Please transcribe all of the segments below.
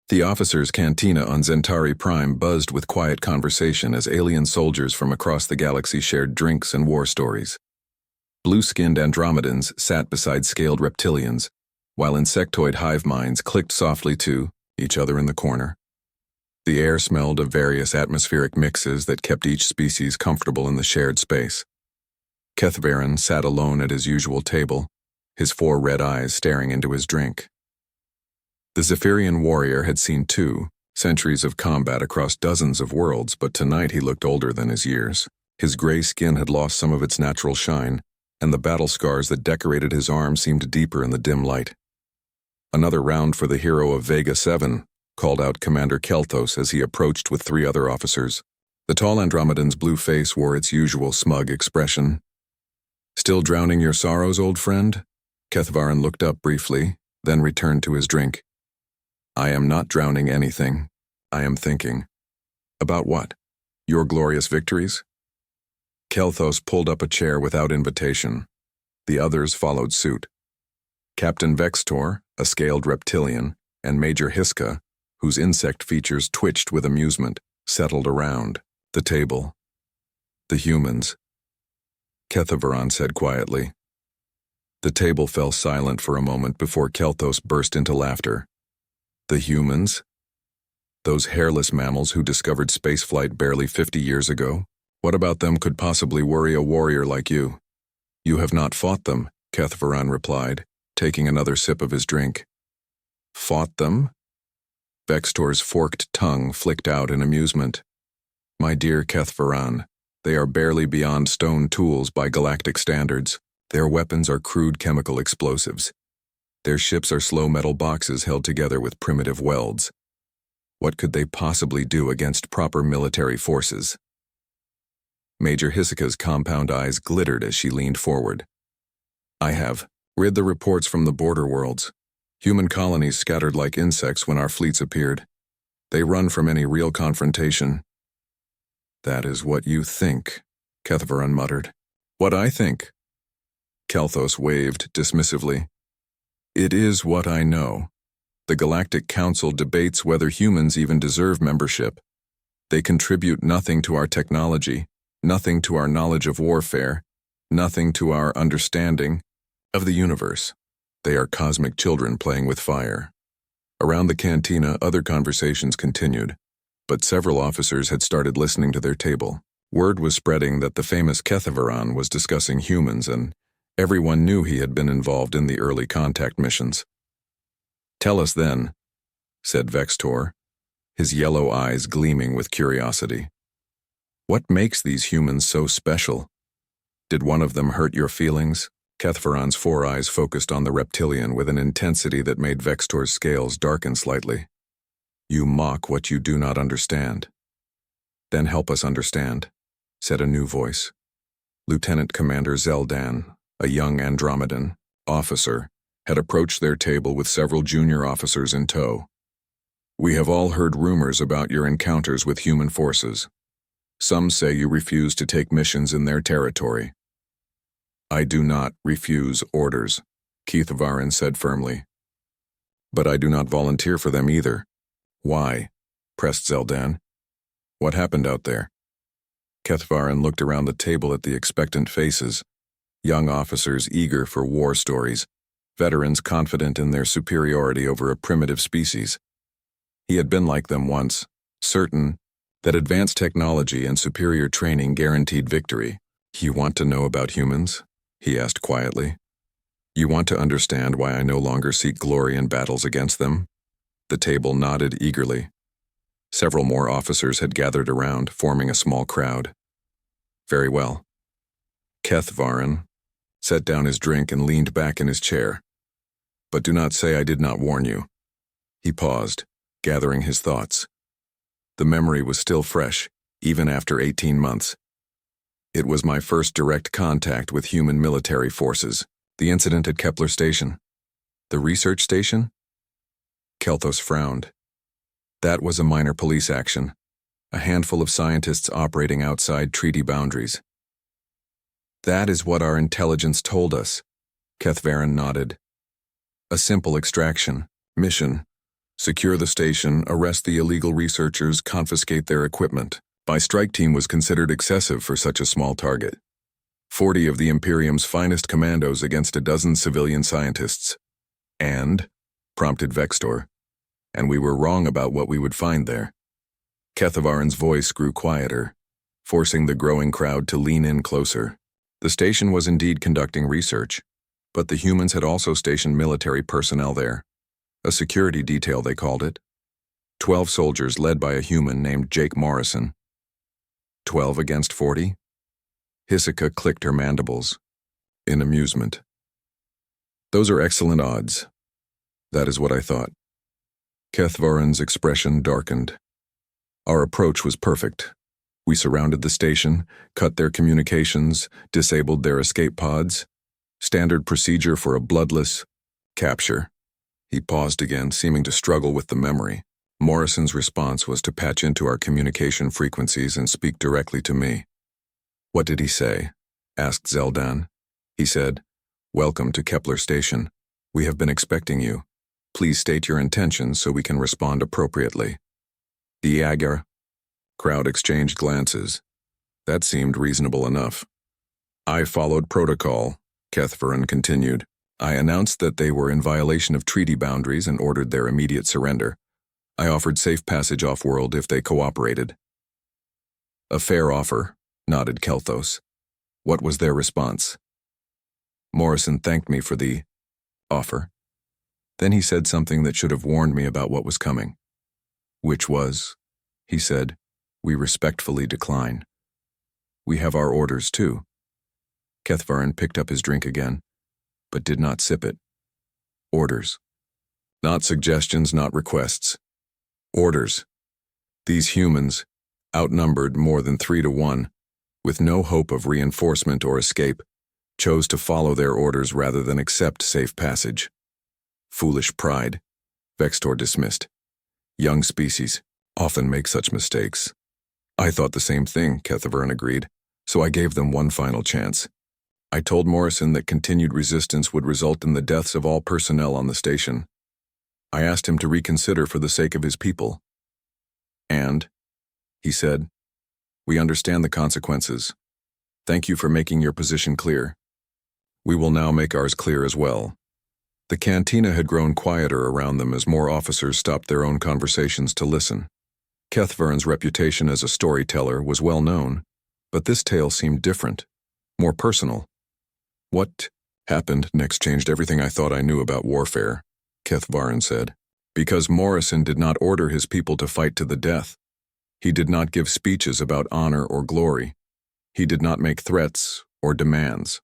The officers' cantina on Zentari Prime buzzed with quiet conversation as alien soldiers from across the galaxy shared drinks and war stories. Blue-skinned Andromedans sat beside scaled reptilians, while insectoid hive minds clicked softly to each other in the corner. The air smelled of various atmospheric mixes that kept each species comfortable in the shared space. Kethvaran sat alone at his usual table, his 4 red eyes staring into his drink. The Zephyrian warrior had seen 2 centuries of combat across dozens of worlds, but tonight he looked older than his years. His gray skin had lost some of its natural shine, and the battle scars that decorated his arms seemed deeper in the dim light. "Another round for the hero of Vega 7, called out Commander Kelthos as he approached with 3 other officers. The tall Andromedan's blue face wore its usual smug expression. "Still drowning your sorrows, old friend?" Kethvaran looked up briefly, then returned to his drink. "I am not drowning anything. I am thinking." "About what? Your glorious victories?" Kelthos pulled up a chair without invitation. The others followed suit. Captain Vextor, a scaled reptilian, and Major Hiska, whose insect features twitched with amusement, settled around the table. "The humans," Kethvaran said quietly. The table fell silent for a moment before Kelthos burst into laughter. "The humans? Those hairless mammals who discovered spaceflight barely 50 years ago? What about them could possibly worry a warrior like you?" "You have not fought them," Kethvaran replied, taking another sip of his drink. "Fought them?" Vextor's forked tongue flicked out in amusement. "My dear Kethvaran, they are barely beyond stone tools by galactic standards. Their weapons are crude chemical explosives. Their ships are slow metal boxes held together with primitive welds. What could they possibly do against proper military forces?" Major Hiska's compound eyes glittered as she leaned forward. "I have read the reports from the border worlds. Human colonies scattered like insects when our fleets appeared. They run from any real confrontation." "That is what you think," Kethvaran muttered. "What I think?" Kelthos waved dismissively. "It is what I know. The Galactic Council debates whether humans even deserve membership. They contribute nothing to our technology, nothing to our knowledge of warfare, nothing to our understanding of the universe. They are cosmic children playing with fire." Around the cantina, other conversations continued, but several officers had started listening to their table. Word was spreading that the famous Kethvaran was discussing humans, and everyone knew he had been involved in the early contact missions. "Tell us then," said Vextor, his yellow eyes gleaming with curiosity. "What makes these humans so special? Did one of them hurt your feelings?" Kethvaran's 4 eyes focused on the reptilian with an intensity that made Vextor's scales darken slightly. "You mock what you do not understand." "Then help us understand," said a new voice. Lieutenant Commander Zeldan, a young Andromedan officer, had approached their table with several junior officers in tow. "We have all heard rumors about your encounters with human forces. Some say you refuse to take missions in their territory." "I do not refuse orders," Kethvaran said firmly. "But I do not volunteer for them either." "Why?" pressed Zeldan. "What happened out there?" Kethvaran looked around the table at the expectant faces, young officers eager for war stories, veterans confident in their superiority over a primitive species. He had been like them once, certain that advanced technology and superior training guaranteed victory. "You want to know about humans?" he asked quietly. "You want to understand why I no longer seek glory in battles against them?" The table nodded eagerly. Several more officers had gathered around, forming a small crowd. "Very well." Kethvaran set down his drink and leaned back in his chair. "But do not say I did not warn you." He paused, gathering his thoughts. The memory was still fresh, even after 18 months. "It was my first direct contact with human military forces. The incident at Kepler Station." "The research station?" Kelthos frowned. "That was a minor police action, a handful of scientists operating outside treaty boundaries." "That is what our intelligence told us," Kethvaran nodded. "A simple extraction mission, Secure the station, arrest the illegal researchers, confiscate their equipment. My strike team was considered excessive for such a small target. 40 of the Imperium's finest commandos against a dozen civilian scientists. And, prompted Vextor, and we were wrong about what we would find there. Kethavaran's voice grew quieter, forcing the growing crowd to lean in closer. The station was indeed conducting research, but the humans had also stationed military personnel there. A security detail, they called it. 12 soldiers led by a human named Jake Morrison. 12 against 40? Hisoka clicked her mandibles, in amusement. Those are excellent odds. That is what I thought. Kethvaran's expression darkened. Our approach was perfect. We surrounded the station, cut their communications, disabled their escape pods. Standard procedure for a bloodless capture. He paused again, seeming to struggle with the memory. Morrison's response was to patch into our communication frequencies and speak directly to me. What did he say? Asked Zeldan. He said, "Welcome to Kepler Station. We have been expecting you. Please state your intentions so we can respond appropriately." The Agar crowd exchanged glances. That seemed reasonable enough. I followed protocol, Kethvaran continued. I announced that they were in violation of treaty boundaries and ordered their immediate surrender. I offered safe passage off-world if they cooperated. A fair offer, nodded Kelthos. What was their response? Morrison thanked me for the offer. Then he said something that should have warned me about what was coming. Which was, he said, we respectfully decline. We have our orders too. Kethvaran picked up his drink again, but did not sip it. Orders. Not suggestions, not requests. Orders. These humans, outnumbered more than 3-1, with no hope of reinforcement or escape, chose to follow their orders rather than accept safe passage. Foolish pride, Vextor dismissed. Young species often make such mistakes. I thought the same thing, Kethvaran agreed, so I gave them one final chance. I told Morrison that continued resistance would result in the deaths of all personnel on the station. I asked him to reconsider for the sake of his people. And, he said, we understand the consequences. Thank you for making your position clear. We will now make ours clear as well. The cantina had grown quieter around them as more officers stopped their own conversations to listen. Kethvaran's reputation as a storyteller was well known, but this tale seemed different, more personal. What happened next changed everything I thought I knew about warfare, Kethvaran said. Because Morrison did not order his people to fight to the death. He did not give speeches about honor or glory. He did not make threats or demands.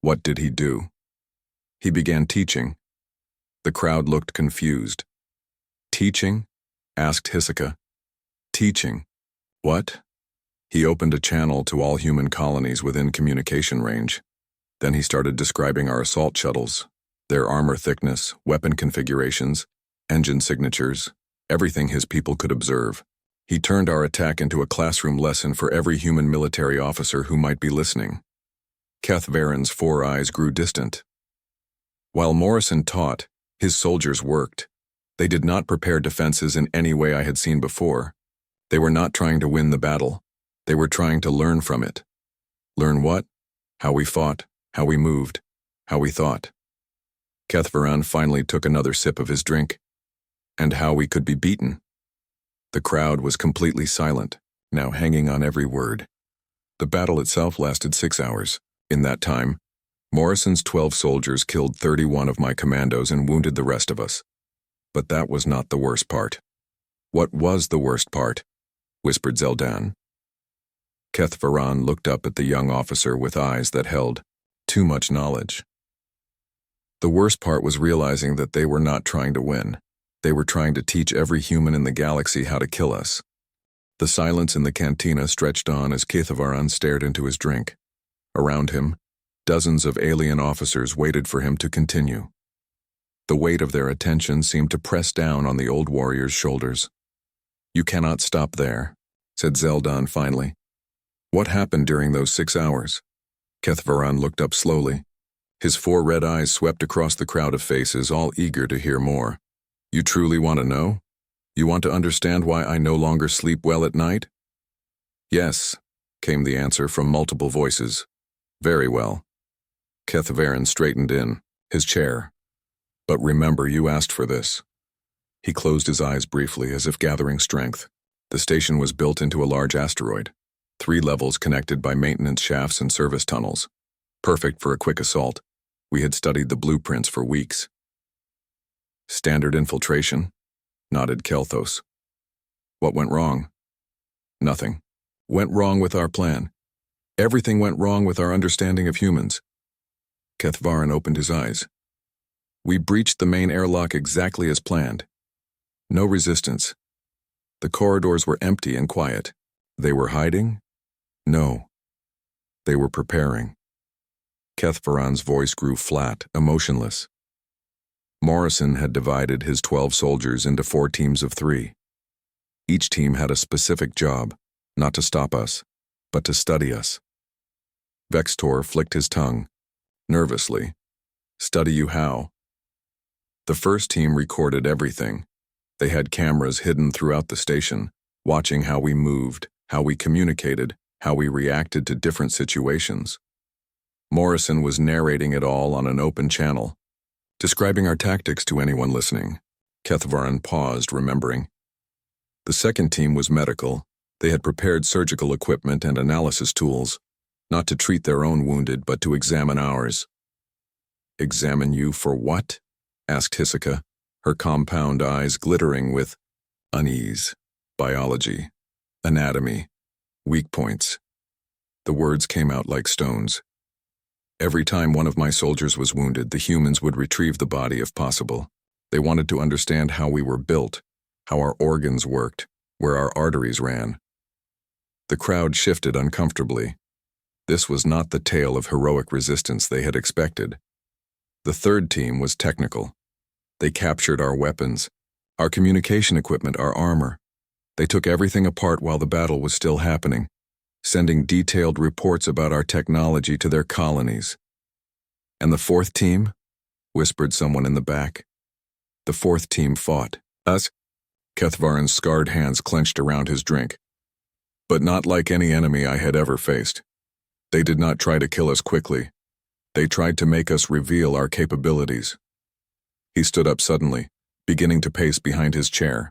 What did he do? He began teaching. The crowd looked confused. Teaching? Asked Hisoka. Teaching. What? He opened a channel to all human colonies within communication range. Then he started describing our assault shuttles, their armor thickness, weapon configurations, engine signatures, everything his people could observe. He turned our attack into a classroom lesson for every human military officer who might be listening. Kethvaran's 4 eyes grew distant. While Morrison taught, his soldiers worked. They did not prepare defenses in any way I had seen before. They were not trying to win the battle. They were trying to learn from it. Learn what? How we fought, how we moved, how we thought. Kethvaran finally took another sip of his drink. And how we could be beaten. The crowd was completely silent, now hanging on every word. The battle itself lasted 6 hours. In that time, Morrison's 12 soldiers killed 31 of my commandos and wounded the rest of us. But that was not the worst part. What was the worst part? Whispered Zeldan. Kethvaran looked up at the young officer with eyes that held too much knowledge. The worst part was realizing that they were not trying to win. They were trying to teach every human in the galaxy how to kill us. The silence in the cantina stretched on as Kethvaran stared into his drink. Around him, dozens of alien officers waited for him to continue. The weight of their attention seemed to press down on the old warrior's shoulders. You cannot stop there, said Zeldan finally. What happened during those 6 hours? Kethvaran looked up slowly. His 4 red eyes swept across the crowd of faces, all eager to hear more. You truly want to know? You want to understand why I no longer sleep well at night? Yes, came the answer from multiple voices. Very well. Kethvaran straightened in, his chair. But remember, you asked for this. He closed his eyes briefly as if gathering strength. The station was built into a large asteroid, 3 levels connected by maintenance shafts and service tunnels. Perfect for a quick assault. We had studied the blueprints for weeks. Standard infiltration? Nodded Kelthos. What went wrong? Nothing. Went wrong with our plan. Everything went wrong with our understanding of humans. Kethvaran opened his eyes. We breached the main airlock exactly as planned. No resistance. The corridors were empty and quiet. They were hiding? No. They were preparing. Kethvaran's voice grew flat, emotionless. Morrison had divided his 12 soldiers into 4 teams of 3. Each team had a specific job, not to stop us, but to study us. Vextor flicked his tongue, nervously. Study you how? The first team recorded everything. They had cameras hidden throughout the station, watching how we moved, how we communicated, how we reacted to different situations. Morrison was narrating it all on an open channel, describing our tactics to anyone listening. Kethvaran paused, remembering. The second team was medical. They had prepared surgical equipment and analysis tools, not to treat their own wounded, but to examine ours. Examine you for what? Asked Hisoka, her compound eyes glittering with unease. Biology, anatomy, weak points. The words came out like stones. Every time one of my soldiers was wounded, the humans would retrieve the body if possible. They wanted to understand how we were built, how our organs worked, where our arteries ran. The crowd shifted uncomfortably. This was not the tale of heroic resistance they had expected. The third team was technical. They captured our weapons, our communication equipment, our armor. They took everything apart while the battle was still happening, sending detailed reports about our technology to their colonies. And the fourth team? Whispered someone in the back. The fourth team fought. Us? Kethvaran's scarred hands clenched around his drink. But not like any enemy I had ever faced. They did not try to kill us quickly. They tried to make us reveal our capabilities. He stood up suddenly, beginning to pace behind his chair.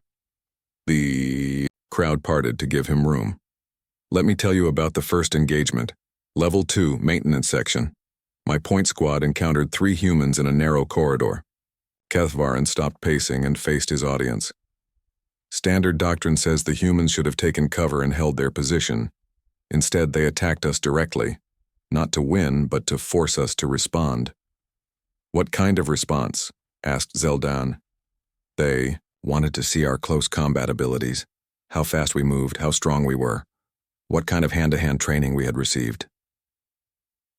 The crowd parted to give him room. Let me tell you about the first engagement. Level 2, maintenance section. My point squad encountered 3 humans in a narrow corridor. Kethvaran stopped pacing and faced his audience. Standard doctrine says the humans should have taken cover and held their position. Instead, they attacked us directly. Not to win, but to force us to respond. What kind of response? Asked Zeldan. They wanted to see our close combat abilities, how fast we moved, how strong we were, what kind of hand-to-hand training we had received.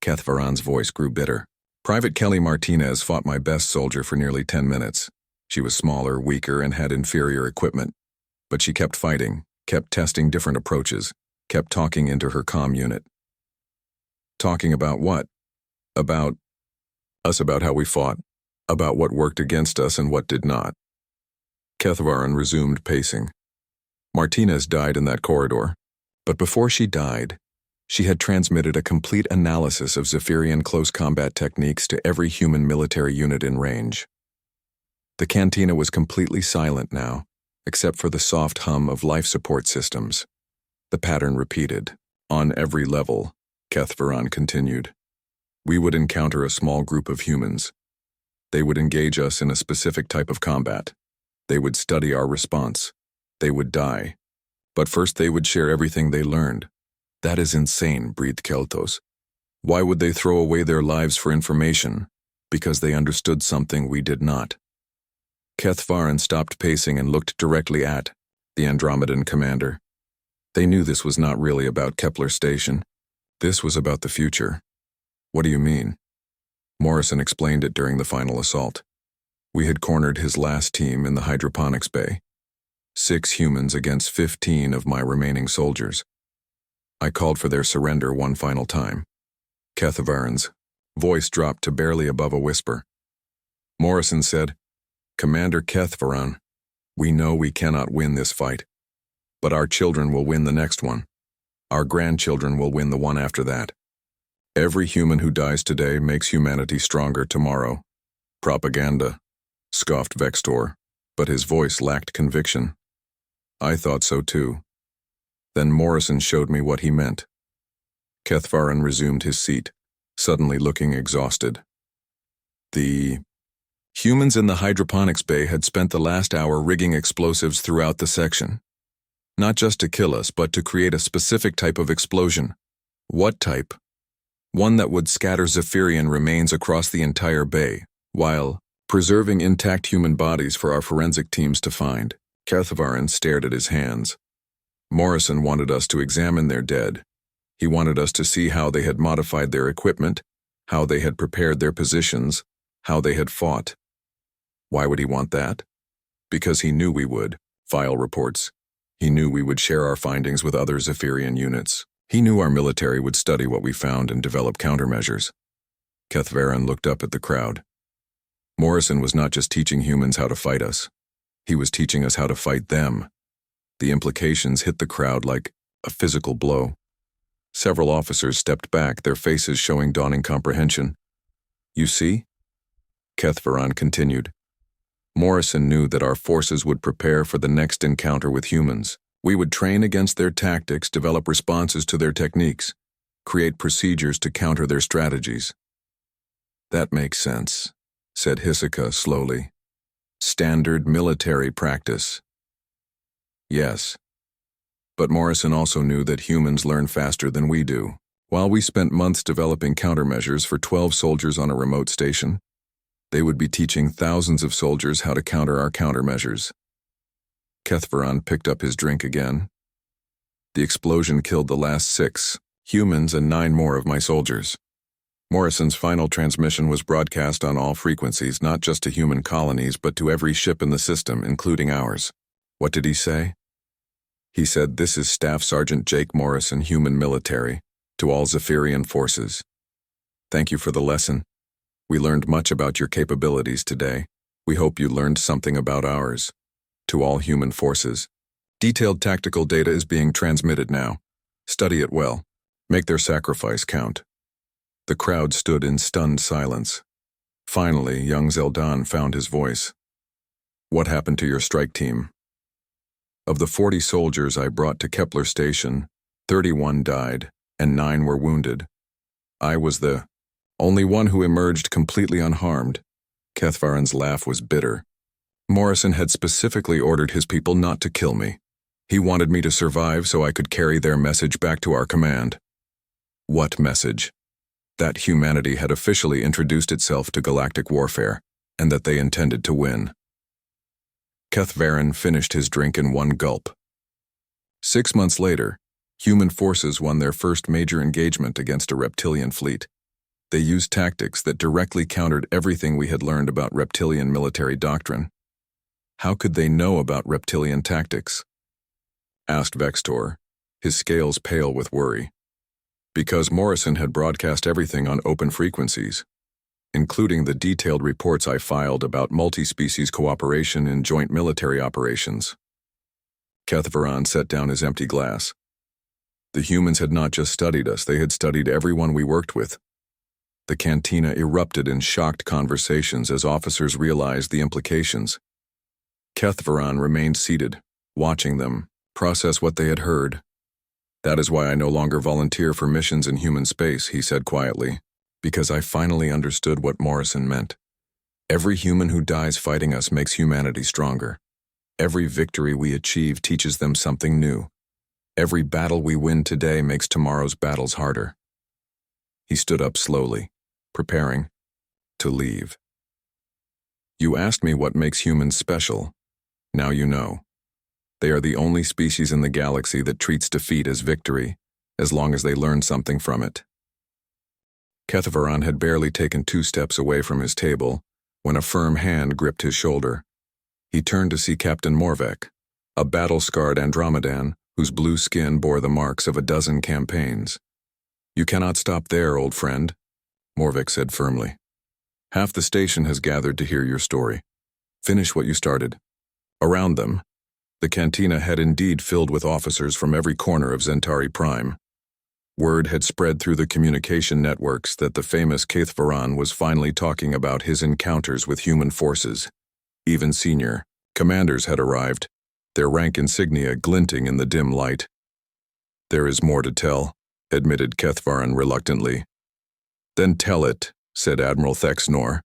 Kethvaran's voice grew bitter. Private Kelly Martinez fought my best soldier for nearly 10 minutes. She was smaller, weaker, and had inferior equipment. But she kept fighting, kept testing different approaches, kept talking into her comm unit. Talking about what? About us, about how we fought, about what worked against us and what did not. Kethvaran resumed pacing. Martinez died in that corridor, but before she died, she had transmitted a complete analysis of Zephyrian close combat techniques to every human military unit in range. The cantina was completely silent now, except for the soft hum of life support systems. The pattern repeated. On every level, Kethvaran continued. We would encounter a small group of humans. They would engage us in a specific type of combat. They would study our response. They would die. But first they would share everything they learned. That is insane, breathed Kelthos. Why would they throw away their lives for information? Because they understood something we did not. Kethvaran stopped pacing and looked directly at the Andromedan commander. They knew this was not really about Kepler Station. This was about the future. What do you mean? Morrison explained it during the final assault. We had cornered his last team in the hydroponics bay. 6 humans against 15 of my remaining soldiers. I called for their surrender one final time. Kethvaran's voice dropped to barely above a whisper. Morrison said, Commander Kethvaran, we know we cannot win this fight, but our children will win the next one. Our grandchildren will win the one after that. Every human who dies today makes humanity stronger tomorrow. Propaganda, scoffed Vextor, but his voice lacked conviction. I thought so too. Then Morrison showed me what he meant. Kethvaran resumed his seat, suddenly looking exhausted. The humans in the hydroponics bay had spent the last hour rigging explosives throughout the section. Not just to kill us, but to create a specific type of explosion. What type? One that would scatter Zephyrian remains across the entire bay, while preserving intact human bodies for our forensic teams to find. Kethvaran stared at his hands. Morrison wanted us to examine their dead. He wanted us to see how they had modified their equipment, how they had prepared their positions, how they had fought. Why would he want that? Because he knew we would. File reports. He knew we would share our findings with other Zephyrian units. He knew our military would study what we found and develop countermeasures. Kethvaran looked up at the crowd. Morrison was not just teaching humans how to fight us. He was teaching us how to fight them. The implications hit the crowd like a physical blow. Several officers stepped back, their faces showing dawning comprehension. You see? Kethvaran continued. Morrison knew that our forces would prepare for the next encounter with humans. We would train against their tactics, develop responses to their techniques, create procedures to counter their strategies. That makes sense, said Hisoka slowly. Standard military practice. Yes. But Morrison also knew that humans learn faster than we do. While we spent months developing countermeasures for 12 soldiers on a remote station, they would be teaching thousands of soldiers how to counter our countermeasures. Kethvaran picked up his drink again. The explosion killed the last 6 humans and 9 more of my soldiers. Morrison's final transmission was broadcast on all frequencies, not just to human colonies, but to every ship in the system, including ours. What did he say? He said, "This is Staff Sergeant Jake Morrison, Human Military, to all Zephyrian forces. Thank you for the lesson. We learned much about your capabilities today. We hope you learned something about ours. To all human forces. Detailed tactical data is being transmitted now. Study it well. Make their sacrifice count." The crowd stood in stunned silence. Finally, young Zeldan found his voice. What happened to your strike team? Of the 40 soldiers I brought to Kepler Station, 31 died, and 9 were wounded. I was the only one who emerged completely unharmed. Kethvaran's laugh was bitter. Morrison had specifically ordered his people not to kill me. He wanted me to survive so I could carry their message back to our command. What message? That humanity had officially introduced itself to galactic warfare, and that they intended to win. Kethvaran finished his drink in one gulp. 6 months later, human forces won their first major engagement against a reptilian fleet. They used tactics that directly countered everything we had learned about reptilian military doctrine. How could they know about reptilian tactics? Asked Vextor, his scales pale with worry. Because Morrison had broadcast everything on open frequencies, including the detailed reports I filed about multi-species cooperation in joint military operations. Kethvaran set down his empty glass. The humans had not just studied us, they had studied everyone we worked with. The cantina erupted in shocked conversations as officers realized the implications. Kethvaran remained seated, watching them process what they had heard. That is why I no longer volunteer for missions in human space, he said quietly, because I finally understood what Morrison meant. Every human who dies fighting us makes humanity stronger. Every victory we achieve teaches them something new. Every battle we win today makes tomorrow's battles harder. He stood up slowly, preparing to leave. You asked me what makes humans special. Now you know. They are the only species in the galaxy that treats defeat as victory, as long as they learn something from it. Kethvaran had barely taken 2 steps away from his table when a firm hand gripped his shoulder. He turned to see Captain Morvek, a battle-scarred Andromedan whose blue skin bore the marks of a dozen campaigns. You cannot stop there, old friend, Morvek said firmly. Half the station has gathered to hear your story. Finish what you started. Around them, the cantina had indeed filled with officers from every corner of Zentari Prime. Word had spread through the communication networks that the famous Kaithvaran was finally talking about his encounters with human forces. Even senior commanders had arrived, their rank insignia glinting in the dim light. "There is more to tell," admitted Kaithvaran reluctantly. "Then tell it," said Admiral Thexnor,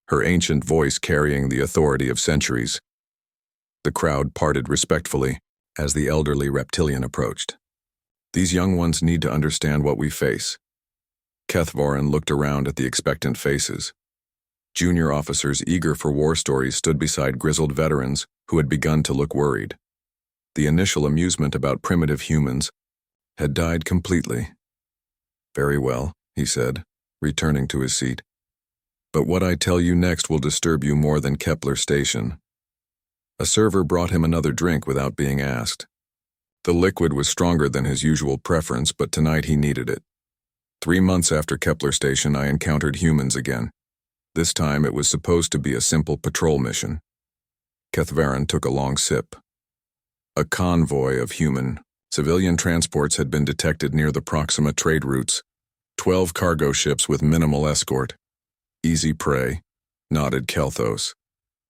her ancient voice carrying the authority of centuries. The crowd parted respectfully as the elderly reptilian approached. "These young ones need to understand what we face." Kaithvaran looked around at the expectant faces. Junior officers eager for war stories stood beside grizzled veterans who had begun to look worried. The initial amusement about primitive humans had died completely. "Very well," he said, returning to his seat. "But what I tell you next will disturb you more than Kepler Station." A server brought him another drink without being asked. The liquid was stronger than his usual preference, but tonight he needed it. 3 months after Kepler Station, I encountered humans again. This time it was supposed to be a simple patrol mission. Kaithvaran took a long sip. A convoy of civilian transports had been detected near the Proxima trade routes. 12 cargo ships with minimal escort. "Easy prey," nodded Kelthos.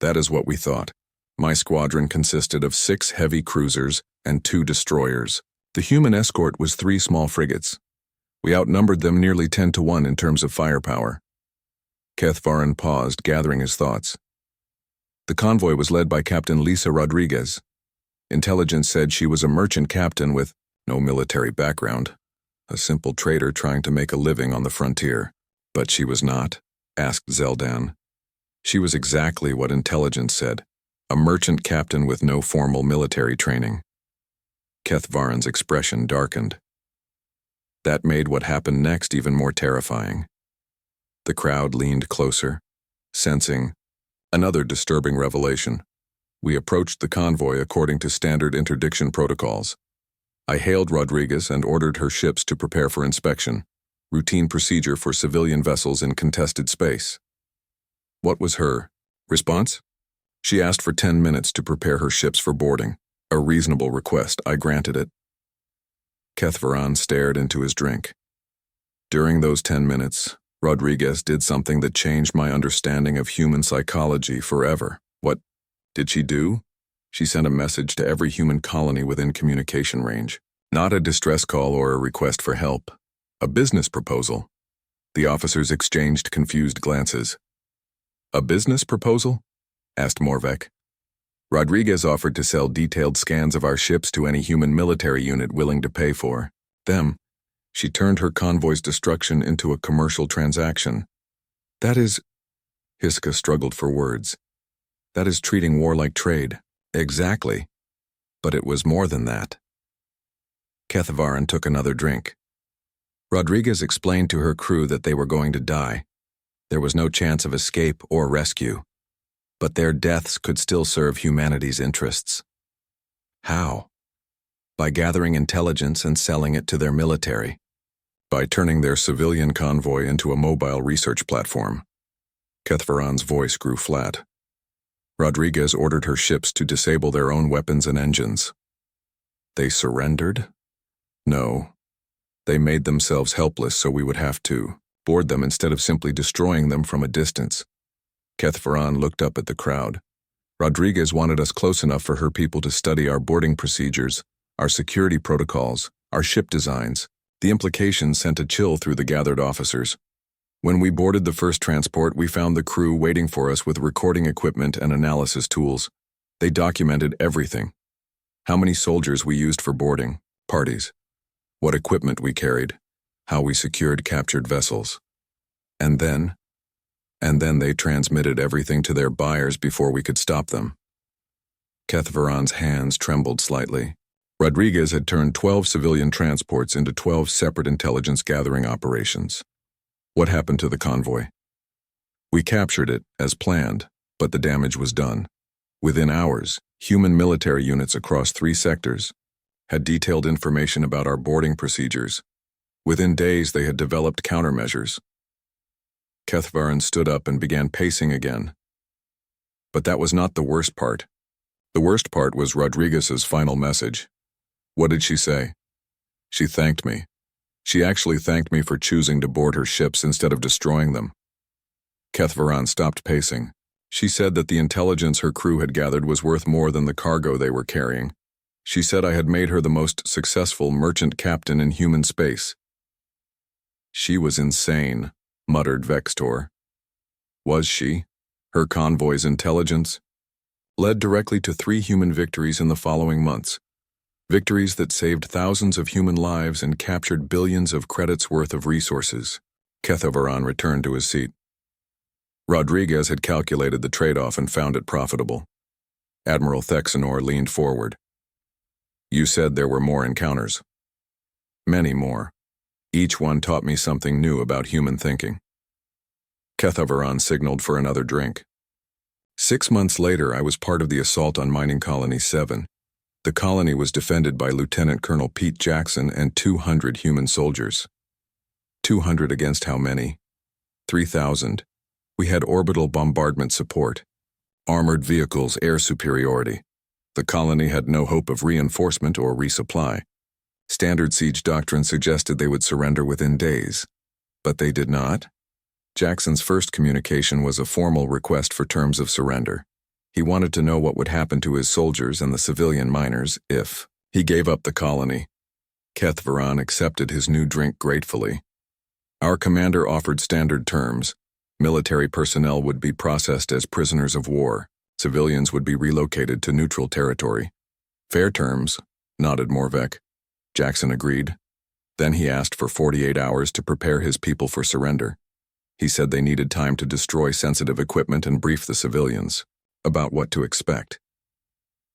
"That is what we thought." My squadron consisted of 6 heavy cruisers and 2 destroyers. The human escort was 3 small frigates. We outnumbered them nearly 10 to 1 in terms of firepower. Kaithvaran paused, gathering his thoughts. The convoy was led by Captain Lisa Rodriguez. Intelligence said she was a merchant captain with no military background, a simple trader trying to make a living on the frontier. But she was not, asked Zeldan. She was exactly what intelligence said. A merchant captain with no formal military training. Kaithvaran's expression darkened. That made what happened next even more terrifying. The crowd leaned closer, sensing another disturbing revelation. We approached the convoy according to standard interdiction protocols. I hailed Rodriguez and ordered her ships to prepare for inspection, routine procedure for civilian vessels in contested space. What was her response? She asked for 10 minutes to prepare her ships for boarding. A reasonable request, I granted it. Kaithvaran stared into his drink. During those 10 minutes, Rodriguez did something that changed my understanding of human psychology forever. What did she do? She sent a message to every human colony within communication range. Not a distress call or a request for help. A business proposal. The officers exchanged confused glances. "A business proposal?" asked Morvek. Rodriguez offered to sell detailed scans of our ships to any human military unit willing to pay for them. She turned her convoy's destruction into a commercial transaction. That is, Hiska struggled for words. That is treating war like trade. Exactly. But it was more than that. Kaithvaran took another drink. Rodriguez explained to her crew that they were going to die. There was no chance of escape or rescue. But their deaths could still serve humanity's interests. How? By gathering intelligence and selling it to their military. By turning their civilian convoy into a mobile research platform. Kaithvaran's voice grew flat. Rodriguez ordered her ships to disable their own weapons and engines. They surrendered? No. They made themselves helpless so we would have to board them instead of simply destroying them from a distance. Kaithvaran looked up at the crowd. Rodriguez wanted us close enough for her people to study our boarding procedures, our security protocols, our ship designs. The implications sent a chill through the gathered officers. When we boarded the first transport, we found the crew waiting for us with recording equipment and analysis tools. They documented everything. How many soldiers we used for boarding, parties, what equipment we carried, how we secured captured vessels. And then they transmitted everything to their buyers before we could stop them. Kaithvaran's hands trembled slightly. Rodriguez had turned 12 civilian transports into 12 separate intelligence-gathering operations. What happened to the convoy? We captured it, as planned, but the damage was done. Within hours, human military units across 3 sectors had detailed information about our boarding procedures. Within days, they had developed countermeasures. Kaithvaran stood up and began pacing again. But that was not the worst part. The worst part was Rodriguez's final message. What did she say? She thanked me. She actually thanked me for choosing to board her ships instead of destroying them. Kethvaran stopped pacing. She said that the intelligence her crew had gathered was worth more than the cargo they were carrying. She said I had made her the most successful merchant captain in human space. She was insane, muttered Vextor. Was she? Her convoy's intelligence led directly to 3 human victories in the following months. Victories that saved thousands of human lives and captured billions of credits worth of resources. Kethvaran returned to his seat. Rodriguez had calculated the trade-off and found it profitable. Admiral Thexanor leaned forward. You said there were more encounters. Many more. Each one taught me something new about human thinking. Kethvaran signaled for another drink. 6 months later, I was part of the assault on Mining Colony 7. The colony was defended by Lieutenant Colonel Pete Jackson and 200 human soldiers. 200 against how many? 3,000. We had orbital bombardment support, armored vehicles, air superiority. The colony had no hope of reinforcement or resupply. Standard siege doctrine suggested they would surrender within days. But they did not. Jackson's first communication was a formal request for terms of surrender. He wanted to know what would happen to his soldiers and the civilian miners if he gave up the colony. Kethvaran accepted his new drink gratefully. Our commander offered standard terms. Military personnel would be processed as prisoners of war. Civilians would be relocated to neutral territory. Fair terms, nodded Morvek. Jackson agreed. Then he asked for 48 hours to prepare his people for surrender. He said they needed time to destroy sensitive equipment and brief the civilians about what to expect.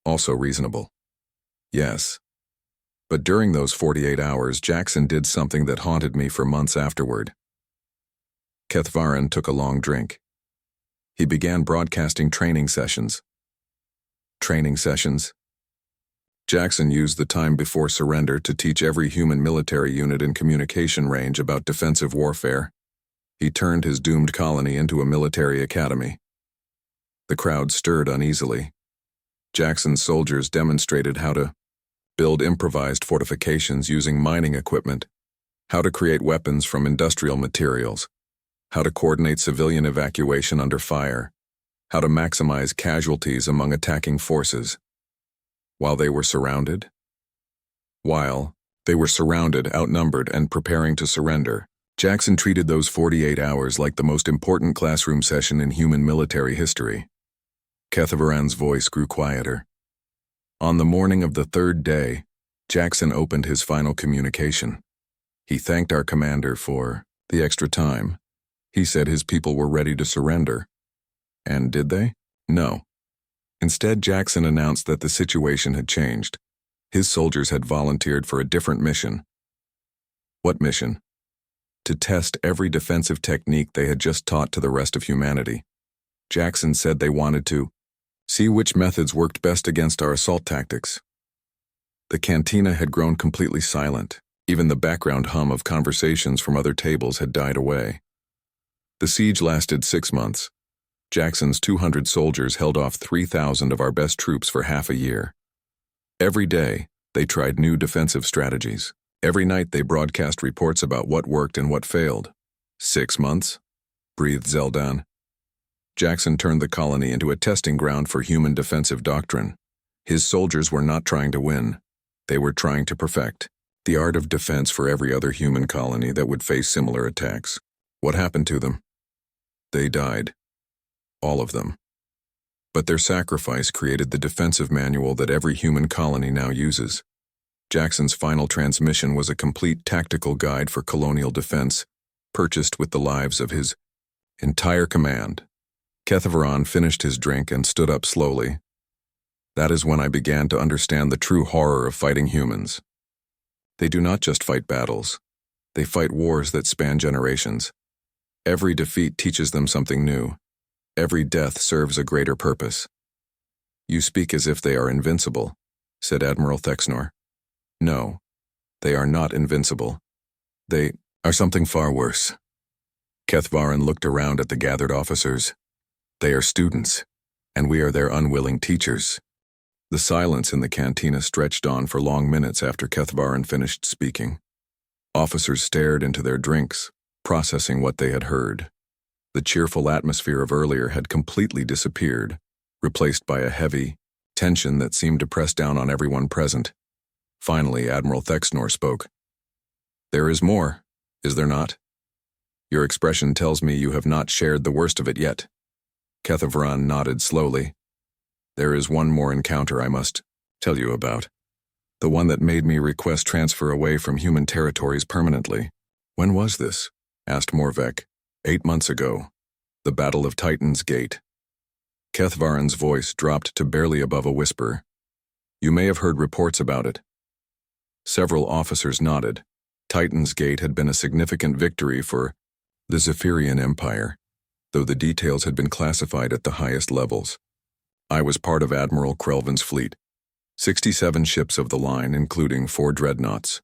Also reasonable. Yes. But during those 48 hours, Jackson did something that haunted me for months afterward. Kethvaran took a long drink. He began broadcasting training sessions. Training sessions? Jackson used the time before surrender to teach every human military unit in communication range about defensive warfare. He turned his doomed colony into a military academy. The crowd stirred uneasily. Jackson's soldiers demonstrated how to build improvised fortifications using mining equipment, how to create weapons from industrial materials, how to coordinate civilian evacuation under fire, how to maximize casualties among attacking forces. While they were surrounded, outnumbered, and preparing to surrender, Jackson treated those 48 hours like the most important classroom session in human military history. Kethvaran's voice grew quieter. On the morning of the 3rd day, Jackson opened his final communication. He thanked our commander for the extra time. He said his people were ready to surrender. And did they? No. Instead, Jackson announced that the situation had changed. His soldiers had volunteered for a different mission. What mission? To test every defensive technique they had just taught to the rest of humanity. Jackson said they wanted to see which methods worked best against our assault tactics. The cantina had grown completely silent. Even the background hum of conversations from other tables had died away. The siege lasted 6 months. Jackson's 200 soldiers held off 3,000 of our best troops for half a year. Every day, they tried new defensive strategies. Every night they broadcast reports about what worked and what failed. 6 months? Breathed Zeldan. Jackson turned the colony into a testing ground for human defensive doctrine. His soldiers were not trying to win. They were trying to perfect the art of defense for every other human colony that would face similar attacks. What happened to them? They died. All of them. But their sacrifice created the defensive manual that every human colony now uses. Jackson's final transmission was a complete tactical guide for colonial defense, purchased with the lives of his entire command. Kethvaran finished his drink and stood up slowly. That is when I began to understand the true horror of fighting humans. They do not just fight battles. They fight wars that span generations. Every defeat teaches them something new. Every death serves a greater purpose. You speak as if they are invincible, said Admiral Thexanor. No, they are not invincible. They are something far worse. Kethvaran looked around at the gathered officers. They are students, and we are their unwilling teachers. The silence in the cantina stretched on for long minutes after Kethvaran finished speaking. Officers stared into their drinks, processing what they had heard. The cheerful atmosphere of earlier had completely disappeared, replaced by a heavy tension that seemed to press down on everyone present. Finally, Admiral Thexnor spoke. "There is more, is there not? Your expression tells me you have not shared the worst of it yet." Kethvaran nodded slowly. "There is one more encounter I must tell you about. The one that made me request transfer away from human territories permanently." "When was this?" asked Morvek. 8 months ago. The Battle of Titan's Gate." Kethvaran's voice dropped to barely above a whisper. "You may have heard reports about it." Several officers nodded. Titan's Gate had been a significant victory for the Zephyrian Empire, though the details had been classified at the highest levels. I was part of Admiral Krelvin's fleet, 67 ships of the line, including 4 dreadnoughts.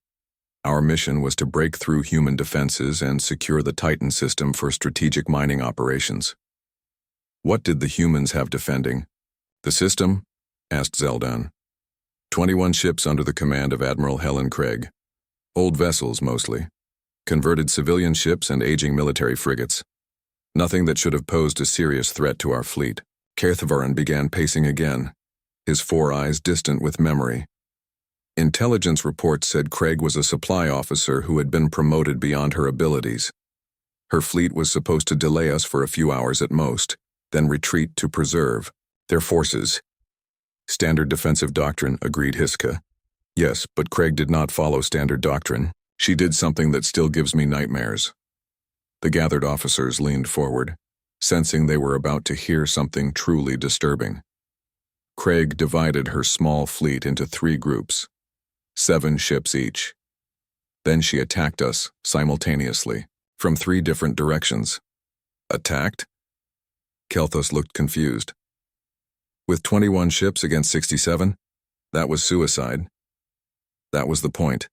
Our mission was to break through human defenses and secure the Titan system for strategic mining operations. "What did the humans have defending the system?" asked Zeldan. 21 ships under the command of Admiral Helen Craig. Old vessels, mostly. Converted civilian ships and aging military frigates. Nothing that should have posed a serious threat to our fleet. Kethvaran began pacing again, his 4 eyes distant with memory. Intelligence reports said Craig was a supply officer who had been promoted beyond her abilities. Her fleet was supposed to delay us for a few hours at most, then retreat to preserve their forces. "Standard defensive doctrine," agreed Hiska. "Yes, but Craig did not follow standard doctrine. She did something that still gives me nightmares." The gathered officers leaned forward, sensing they were about to hear something truly disturbing. Craig divided her small fleet into 3 groups, 7 ships each. Then she attacked us simultaneously, from 3 different directions. "Attacked?" Kelthos looked confused. "With 21 ships against 67? That was suicide." "That was the point."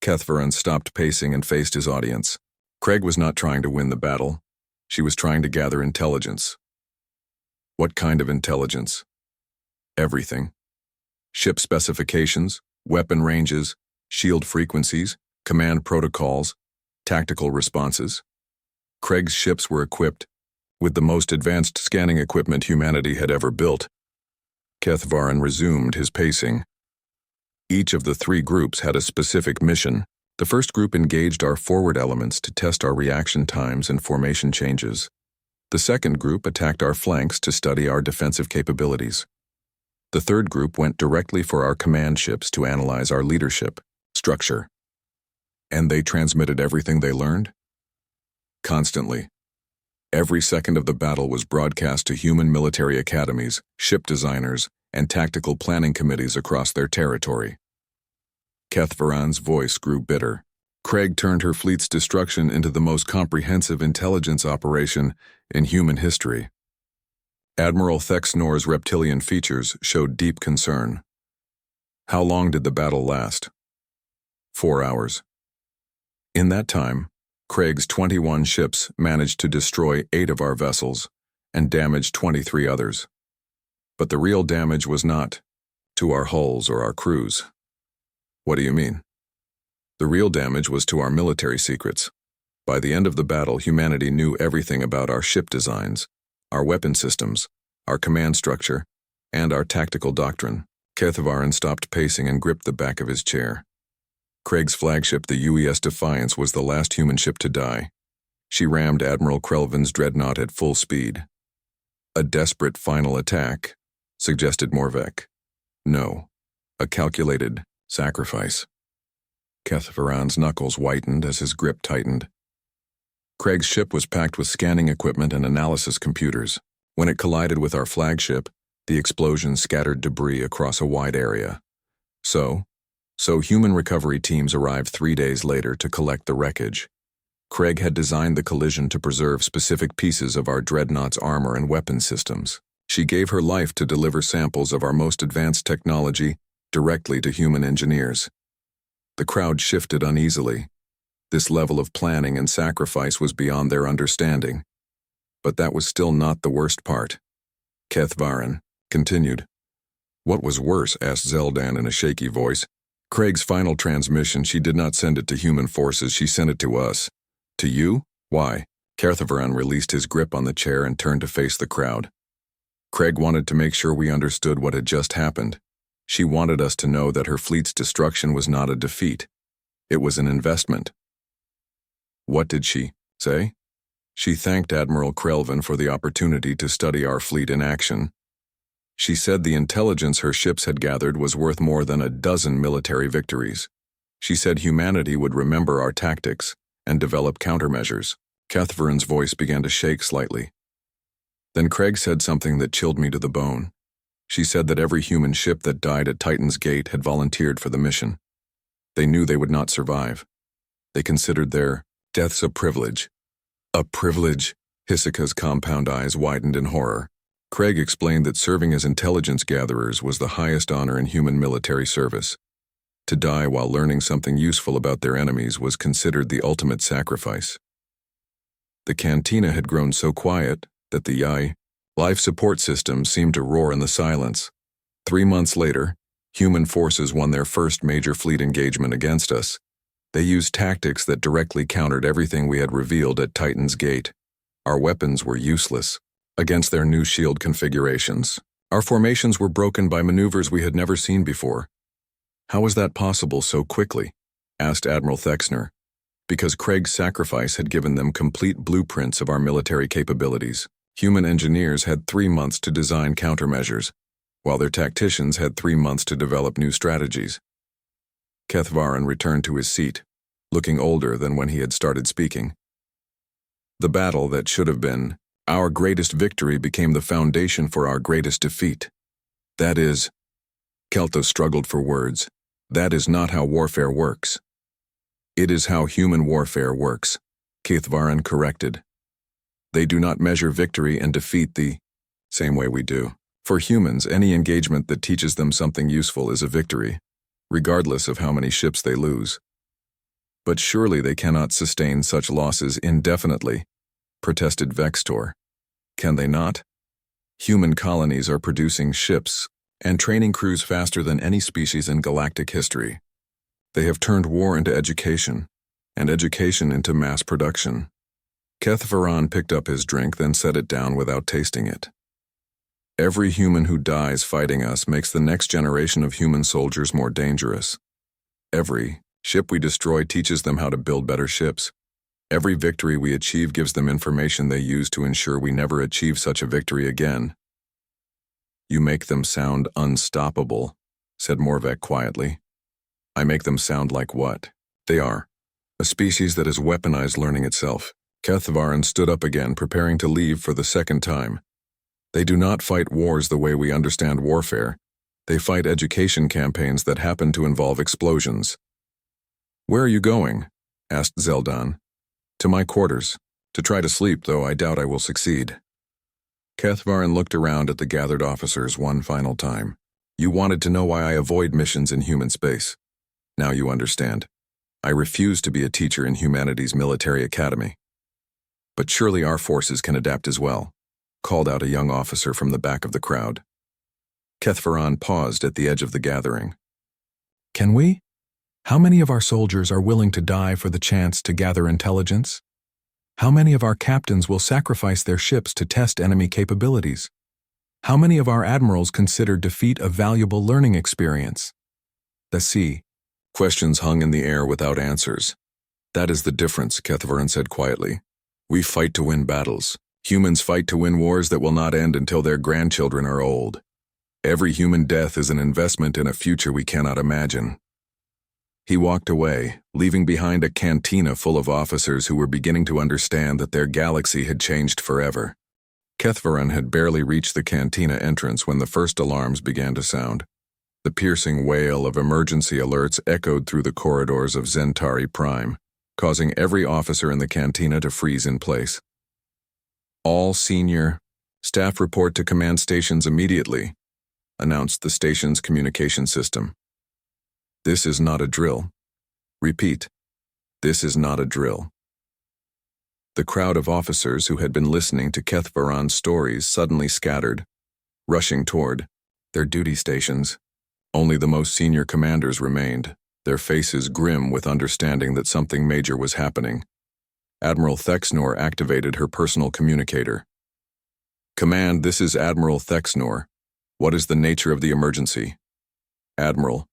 Kethvaran stopped pacing and faced his audience. Craig was not trying to win the battle. She was trying to gather intelligence. "What kind of intelligence?" "Everything. Ship specifications, weapon ranges, shield frequencies, command protocols, tactical responses." Craig's ships were equipped with the most advanced scanning equipment humanity had ever built. Kethvaran resumed his pacing. Each of the 3 groups had a specific mission. The first group engaged our forward elements to test our reaction times and formation changes. The second group attacked our flanks to study our defensive capabilities. The third group went directly for our command ships to analyze our leadership structure. And they transmitted everything they learned? Constantly. Every second of the battle was broadcast to human military academies, ship designers, and tactical planning committees across their territory. Kethvaran's voice grew bitter. Craig turned her fleet's destruction into the most comprehensive intelligence operation in human history. Admiral Thexnor's reptilian features showed deep concern. "How long did the battle last?" 4 hours. In that time, Craig's 21 ships managed to destroy 8 of our vessels and damage 23 others. But the real damage was not to our hulls or our crews. "What do you mean?" "The real damage was to our military secrets. By the end of the battle, humanity knew everything about our ship designs, our weapon systems, our command structure, and our tactical doctrine." Kethvaran stopped pacing and gripped the back of his chair. Craig's flagship, the UES Defiance, was the last human ship to die. She rammed Admiral Krelvin's dreadnought at full speed. "A desperate final attack," suggested Morvek. "No, a calculated sacrifice." Kethvaran's knuckles whitened as his grip tightened. Craig's ship was packed with scanning equipment and analysis computers. When it collided with our flagship, the explosion scattered debris across a wide area. So human recovery teams arrived 3 days later to collect the wreckage. Craig had designed the collision to preserve specific pieces of our dreadnought's armor and weapon systems. She gave her life to deliver samples of our most advanced technology directly to human engineers. The crowd shifted uneasily. This level of planning and sacrifice was beyond their understanding. But that was still not the worst part. Kethvaran continued. What was worse? Asked Zeldan in a shaky voice. Craig's final transmission, she did not send it to human forces, she sent it to us. To you? Why? Kethvaran released his grip on the chair and turned to face the crowd. Craig wanted to make sure we understood what had just happened. She wanted us to know that her fleet's destruction was not a defeat. It was an investment. What did she say? She thanked Admiral Krelvin for the opportunity to study our fleet in action. She said the intelligence her ships had gathered was worth more than a dozen military victories. She said humanity would remember our tactics and develop countermeasures. Kethvaran's voice began to shake slightly. Then Craig said something that chilled me to the bone. She said that every human ship that died at Titan's Gate had volunteered for the mission. They knew they would not survive. They considered their deaths a privilege. A privilege? Hisoka's compound eyes widened in horror. Craig explained that serving as intelligence gatherers was the highest honor in human military service. To die while learning something useful about their enemies was considered the ultimate sacrifice. The cantina had grown so quiet that the life support system seemed to roar in the silence. 3 months later, human forces won their first major fleet engagement against us. They used tactics that directly countered everything we had revealed at Titan's Gate. Our weapons were useless against their new shield configurations. Our formations were broken by maneuvers we had never seen before. How was that possible so quickly? Asked Admiral Thexner. Because Craig's sacrifice had given them complete blueprints of our military capabilities. Human engineers had 3 months to design countermeasures, while their tacticians had 3 months to develop new strategies. Kethvaran returned to his seat, looking older than when he had started speaking. The battle that should have been our greatest victory became the foundation for our greatest defeat. That is, Kelto struggled for words, that is not how warfare works. It is how human warfare works, Kethvaran corrected. They do not measure victory and defeat the same way we do. For humans, any engagement that teaches them something useful is a victory, regardless of how many ships they lose. But surely they cannot sustain such losses indefinitely, protested Vextor. Can they not? Human colonies are producing ships and training crews faster than any species in galactic history. They have turned war into education, and education into mass production. Kethvaran picked up his drink, then set it down without tasting it. Every human who dies fighting us makes the next generation of human soldiers more dangerous. Every ship we destroy teaches them how to build better ships. Every victory we achieve gives them information they use to ensure we never achieve such a victory again. You make them sound unstoppable, said Morvek quietly. I make them sound like what? They are. A species that has weaponized learning itself. Kethvaran stood up again, preparing to leave for the second time. They do not fight wars the way we understand warfare. They fight education campaigns that happen to involve explosions. Where are you going? Asked Zeldan. To my quarters. To try to sleep, though I doubt I will succeed. Kethvaran looked around at the gathered officers one final time. You wanted to know why I avoid missions in human space. Now you understand. I refuse to be a teacher in humanity's military academy. But surely our forces can adapt as well, called out a young officer from the back of the crowd. Kethvaran paused at the edge of the gathering. Can we? How many of our soldiers are willing to die for the chance to gather intelligence? How many of our captains will sacrifice their ships to test enemy capabilities? How many of our admirals consider defeat a valuable learning experience? The sea. Questions hung in the air without answers. That is the difference, Kethvaran said quietly. We fight to win battles. Humans fight to win wars that will not end until their grandchildren are old. Every human death is an investment in a future we cannot imagine. He walked away, leaving behind a cantina full of officers who were beginning to understand that their galaxy had changed forever. Kethvaran had barely reached the cantina entrance when the first alarms began to sound. The piercing wail of emergency alerts echoed through the corridors of Centauri Prime, causing every officer in the cantina to freeze in place. All senior staff report to command stations immediately, announced the station's communication system. This is not a drill. Repeat, this is not a drill. The crowd of officers who had been listening to Kethvaran's stories suddenly scattered, rushing toward their duty stations. Only the most senior commanders remained, their faces grim with understanding that something major was happening. Admiral Thexnor activated her personal communicator. "Command, this is Admiral Thexnor. What is the nature of the emergency?" "Admiral,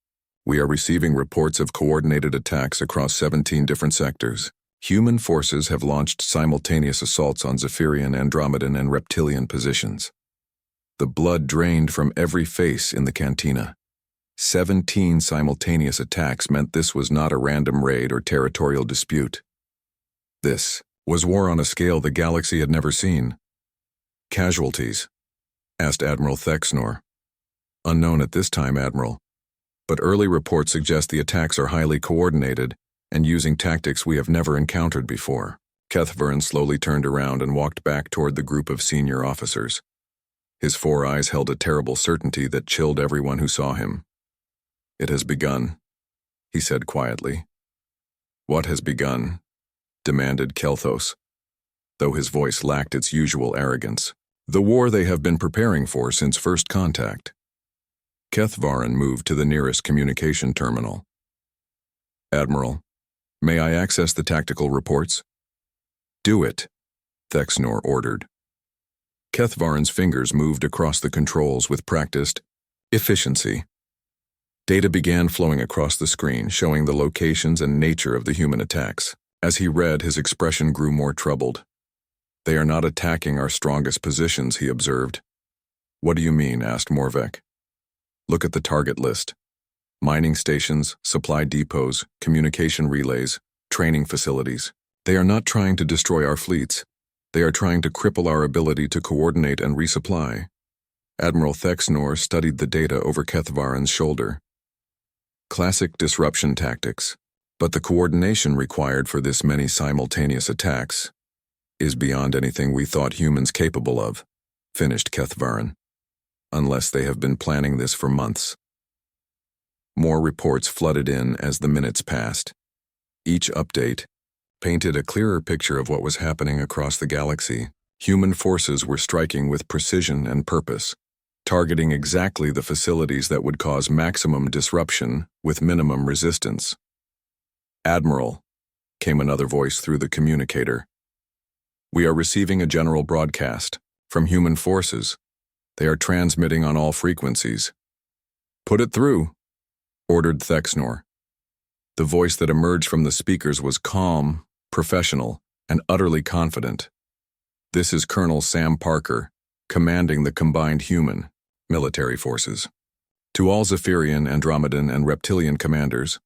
we are receiving reports of coordinated attacks across 17 different sectors. Human forces have launched simultaneous assaults on Zephyrian, Andromedan, and Reptilian positions." The blood drained from every face in the cantina. 17 simultaneous attacks meant this was not a random raid or territorial dispute. This was war on a scale the galaxy had never seen. "Casualties?" asked Admiral Thexnor. "Unknown at this time, Admiral. But early reports suggest the attacks are highly coordinated and using tactics we have never encountered before." Kethvaran slowly turned around and walked back toward the group of senior officers. His 4 eyes held a terrible certainty that chilled everyone who saw him. "It has begun," he said quietly. "What has begun?" demanded Kelthos, though his voice lacked its usual arrogance. "The war they have been preparing for since first contact." Kethvaran moved to the nearest communication terminal. "Admiral, may I access the tactical reports?" "Do it," Thexnor ordered. Kethvaran's fingers moved across the controls with practiced efficiency. Data began flowing across the screen, showing the locations and nature of the human attacks. As he read, his expression grew more troubled. "They are not attacking our strongest positions," he observed. "What do you mean?" asked Morvek. "Look at the target list. Mining stations, supply depots, communication relays, training facilities. They are not trying to destroy our fleets. They are trying to cripple our ability to coordinate and resupply." Admiral Thexnor studied the data over Kethvaran's shoulder. "Classic disruption tactics. But the coordination required for this many simultaneous attacks is beyond anything we thought humans capable of," finished Kethvaran. "Unless they have been planning this for months." More reports flooded in as the minutes passed. Each update painted a clearer picture of what was happening across the galaxy. Human forces were striking with precision and purpose, targeting exactly the facilities that would cause maximum disruption with minimum resistance. "Admiral," came another voice through the communicator. "We are receiving a general broadcast from human forces. They are transmitting on all frequencies." "Put it through," ordered Thexnor. The voice that emerged from the speakers was calm, professional, and utterly confident. "This is Colonel Sam Parker, commanding the combined human military forces. To all Zephyrian, Andromedan, and Reptilian commanders,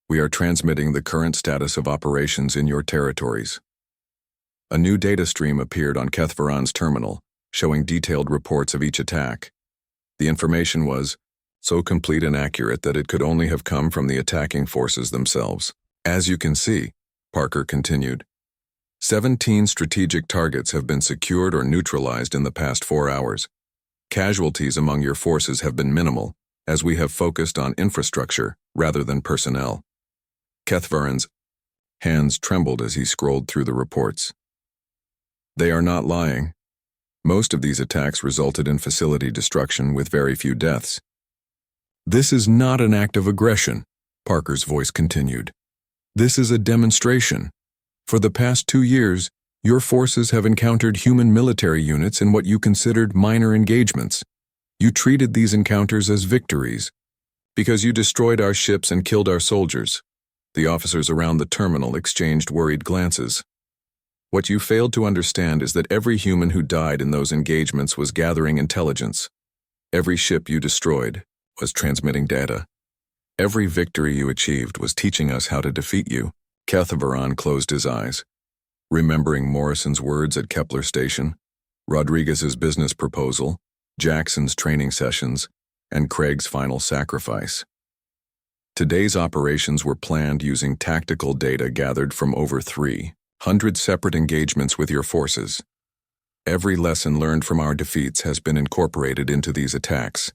we are transmitting the current status of operations in your territories." A new data stream appeared on Kethvaran's terminal, showing detailed reports of each attack. The information was so complete and accurate that it could only have come from the attacking forces themselves. "As you can see," Parker continued, 17 strategic targets have been secured or neutralized in the past 4 hours. Casualties among your forces have been minimal, as we have focused on infrastructure rather than personnel." Kethvaran's hands trembled as he scrolled through the reports. "They are not lying. Most of these attacks resulted in facility destruction with very few deaths." "This is not an act of aggression," Parker's voice continued. "This is a demonstration. For the past 2 years, your forces have encountered human military units in what you considered minor engagements. You treated these encounters as victories, because you destroyed our ships and killed our soldiers." The officers around the terminal exchanged worried glances. "What you failed to understand is that every human who died in those engagements was gathering intelligence. Every ship you destroyed was transmitting data. Every victory you achieved was teaching us how to defeat you." Kethvaran closed his eyes, remembering Morrison's words at Kepler Station, Rodriguez's business proposal, Jackson's training sessions, and Craig's final sacrifice. Today's operations were planned using tactical data gathered from over 300 separate engagements with your forces. Every lesson learned from our defeats has been incorporated into these attacks.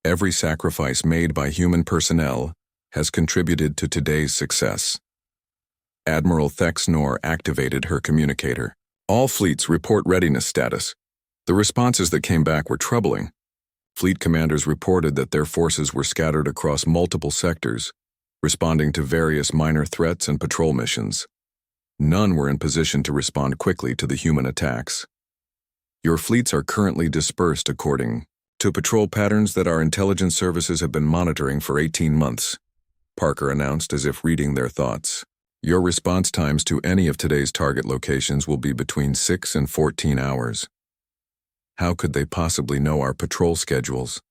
Every sacrifice made by human personnel has contributed to today's success. Admiral Thexnor activated her communicator. "All fleets report readiness status. The responses that came back were troubling. Fleet commanders reported that their forces were scattered across multiple sectors, responding to various minor threats and patrol missions. None were in position to respond quickly to the human attacks. Your fleets are currently dispersed according to patrol patterns that our intelligence services have been monitoring for 18 months, Parker announced as if reading their thoughts. Your response times to any of today's target locations will be between 6 and 14 hours. How could they possibly know our patrol schedules?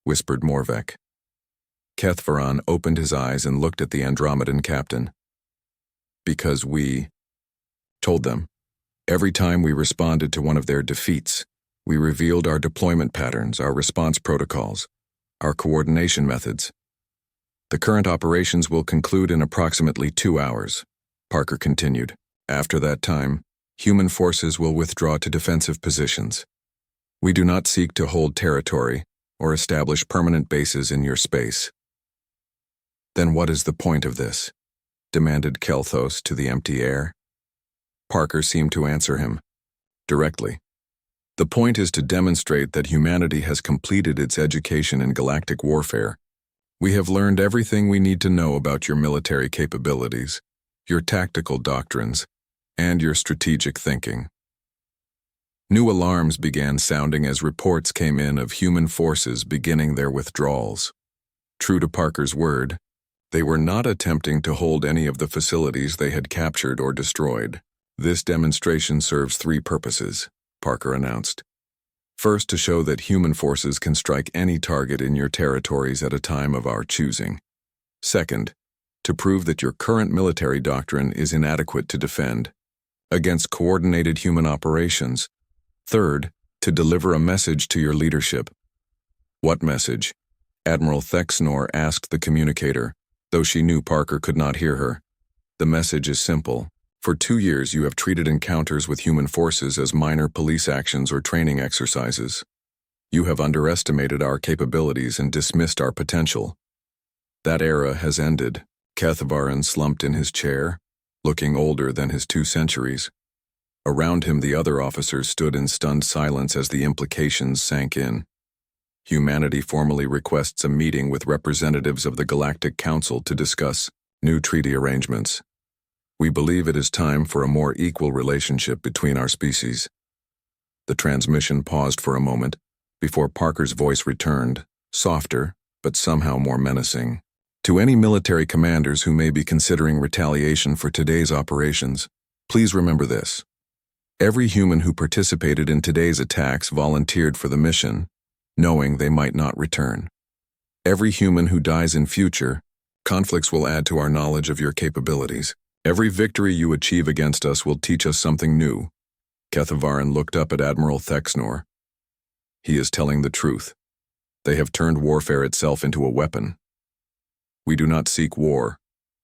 Whispered Morvek. Kethvaran opened his eyes and looked at the Andromedan captain. Because we told them. Every time we responded to one of their defeats, we revealed our deployment patterns, our response protocols, our coordination methods. The current operations will conclude in approximately 2 hours, Parker continued. After that time, human forces will withdraw to defensive positions. We do not seek to hold territory or establish permanent bases in your space. Then what is the point of this? Demanded Kelthos to the empty air. Parker seemed to answer him directly. The point is to demonstrate that humanity has completed its education in galactic warfare. We have learned everything we need to know about your military capabilities, your tactical doctrines, and your strategic thinking. New alarms began sounding as reports came in of human forces beginning their withdrawals. True to Parker's word, they were not attempting to hold any of the facilities they had captured or destroyed. This demonstration serves 3 purposes, Parker announced. First, to show that human forces can strike any target in your territories at a time of our choosing. Second, to prove that your current military doctrine is inadequate to defend against coordinated human operations. Third, to deliver a message to your leadership. What message? Admiral Thexnor asked the communicator, though she knew Parker could not hear her. The message is simple. For 2 years you have treated encounters with human forces as minor police actions or training exercises. You have underestimated our capabilities and dismissed our potential. That era has ended. Kethvaran slumped in his chair, looking older than his 2 centuries. Around him the other officers stood in stunned silence as the implications sank in. Humanity formally requests a meeting with representatives of the Galactic Council to discuss new treaty arrangements. We believe it is time for a more equal relationship between our species. The transmission paused for a moment before Parker's voice returned, softer, but somehow more menacing. To any military commanders who may be considering retaliation for today's operations, please remember this. Every human who participated in today's attacks volunteered for the mission, knowing they might not return. Every human who dies in future, conflicts will add to our knowledge of your capabilities. Every victory you achieve against us will teach us something new. Kethvaran looked up at Admiral Thexnor. He is telling the truth. They have turned warfare itself into a weapon. We do not seek war,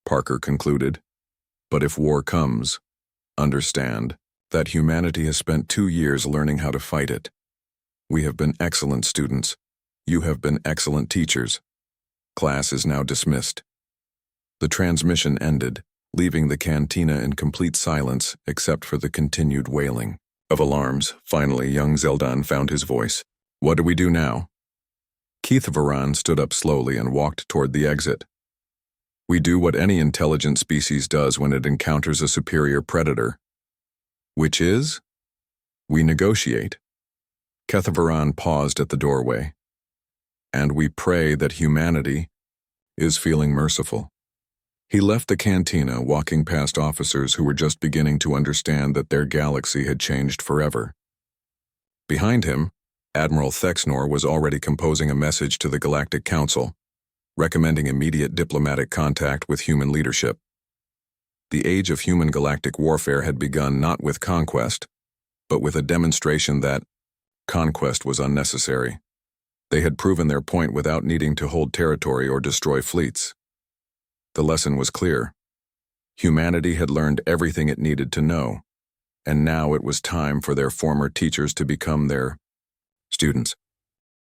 Parker concluded. But if war comes, understand that humanity has spent 2 years learning how to fight it. We have been excellent students. You have been excellent teachers. Class is now dismissed. The transmission ended, leaving the cantina in complete silence except for the continued wailing of alarms. Finally, young Zeldan found his voice. What do we do now? Kethvaran stood up slowly and walked toward the exit. We do what any intelligent species does when it encounters a superior predator. Which is? We negotiate. Kethvaran paused at the doorway. And we pray that humanity is feeling merciful. He left the cantina, walking past officers who were just beginning to understand that their galaxy had changed forever. Behind him, Admiral Thexnor was already composing a message to the Galactic Council, recommending immediate diplomatic contact with human leadership. The age of human galactic warfare had begun not with conquest, but with a demonstration that conquest was unnecessary. They had proven their point without needing to hold territory or destroy fleets. The lesson was clear. Humanity had learned everything it needed to know, and now it was time for their former teachers to become their students.